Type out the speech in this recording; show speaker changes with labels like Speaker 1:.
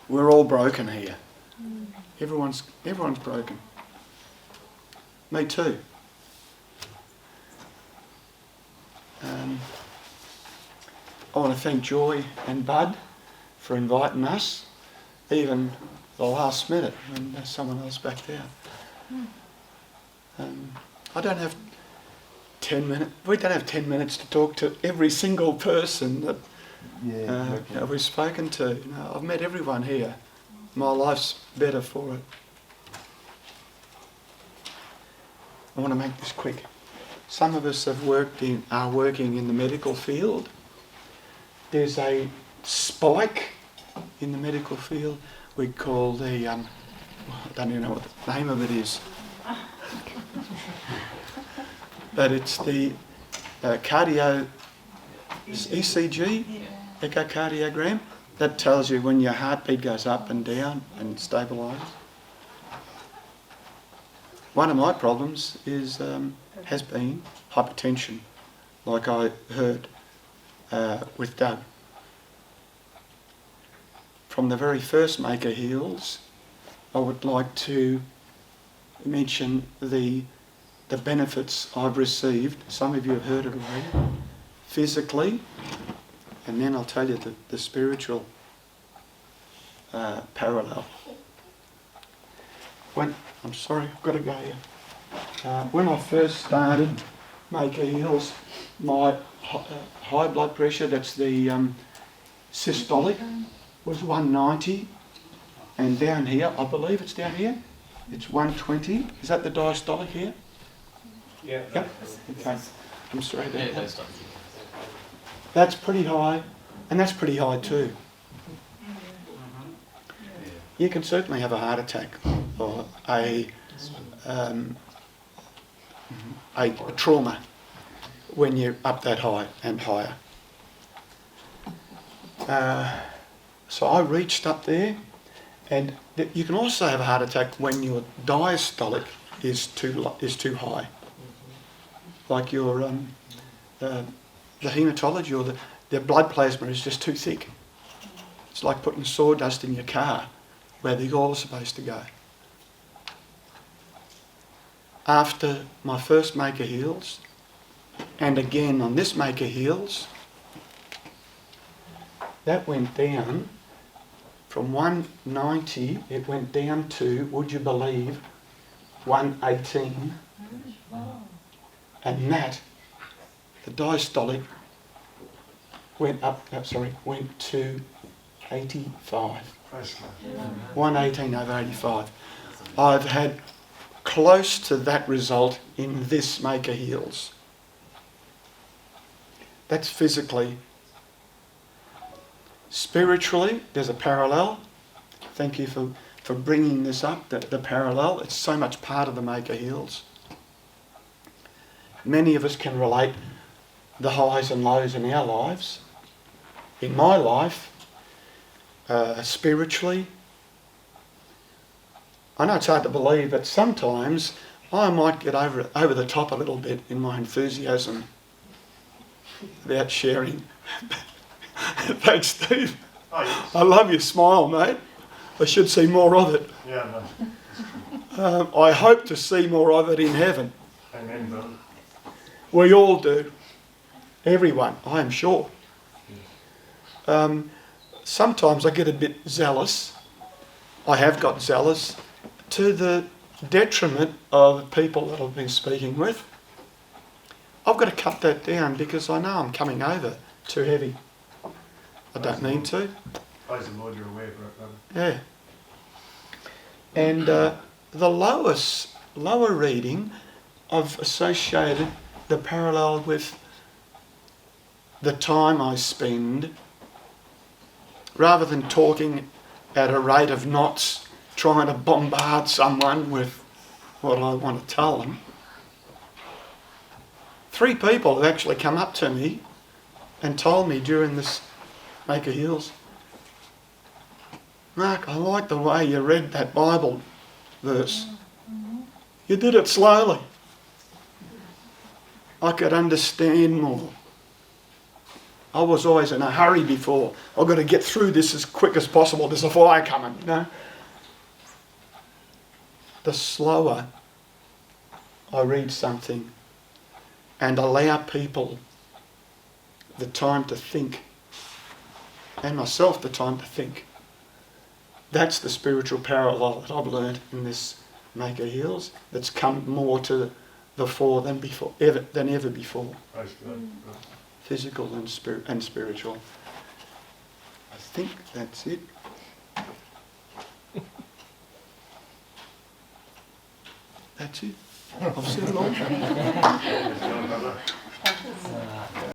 Speaker 1: We're all broken here. Everyone's broken. Me too. I want to thank Joy and Bud for inviting us, even the last minute when there's someone else backed out. I don't have 10 minutes. We don't have 10 minutes to talk to every single person that we've spoken to. You know, I've met everyone here. My life's better for it. I want to make this quick. Some of us are working in the medical field. There's a spike in the medical field we call the, I don't even know what the name of it is, but it's the cardio ECG, echocardiogram. That tells you when your heartbeat goes up and down and stabilises. One of my problems has been hypertension, like I heard with Doug. From the very first Maker Heals, I would like to mention the benefits I've received. Some of you have heard it already. Physically, and then I'll tell you the spiritual parallel. I'm sorry, I've got to go here. When I first started Maker Heals, my high blood pressure, that's the systolic, was 190, and down here, I believe it's down here, it's 120. Is that the diastolic here?
Speaker 2: Yeah.
Speaker 1: Yep. Okay. I'm sorry about that. That's pretty high, and that's pretty high too. You can certainly have a heart attack or a trauma when you're up that high and higher. So I reached up there, and you can also have a heart attack when your diastolic is too high, like your the haematology or the blood plasma is just too thick. It's like putting sawdust in your car where the oil is supposed to go. After my first Maker Heals, and again on this Maker Heals, that went down from 190, it went down to, would you believe, 118. And that, the diastolic, went to 85. 118 over 85. I've had close to that result in this Maker Heals. That's physically. Spiritually, there's a parallel. Thank you for bringing this up, the parallel. It's so much part of the Maker Heals. Many of us can relate the highs and lows in our lives. In my life, spiritually, I know it's hard to believe, but sometimes I might get over the top a little bit in my enthusiasm about sharing. Thanks, Steve.
Speaker 2: Oh, yes.
Speaker 1: I love your smile, mate. I should see more of it.
Speaker 2: Yeah,
Speaker 1: I hope to see more of it in heaven.
Speaker 2: Amen, brother.
Speaker 1: We all do. Everyone, I am sure. Sometimes I get a bit zealous. I have got zealous to the detriment of people that I've been speaking with. I've got to cut that down because I know I'm coming over too heavy. I don't mean to.
Speaker 2: Praise the Lord, you're aware of it, brother.
Speaker 1: Yeah. And the lower reading, I've associated the parallel with the time I spend, rather than talking at a rate of knots, trying to bombard someone with what I want to tell them. 3 people have actually come up to me and told me during this Maker Heals, Mark, I like the way you read that Bible verse. You did it slowly. I could understand more. I was always in a hurry before. I've got to get through this as quick as possible. There's a fire coming, you know. The slower I read something and allow people the time to think, and myself the time to think, that's the spiritual parallel that I've learned in this Maker Heals, that's come more to the fore than ever before.
Speaker 2: Praise God.
Speaker 1: Physical and spiritual. I think that's it. That's it. I've said it all.
Speaker 2: Praise God, brother.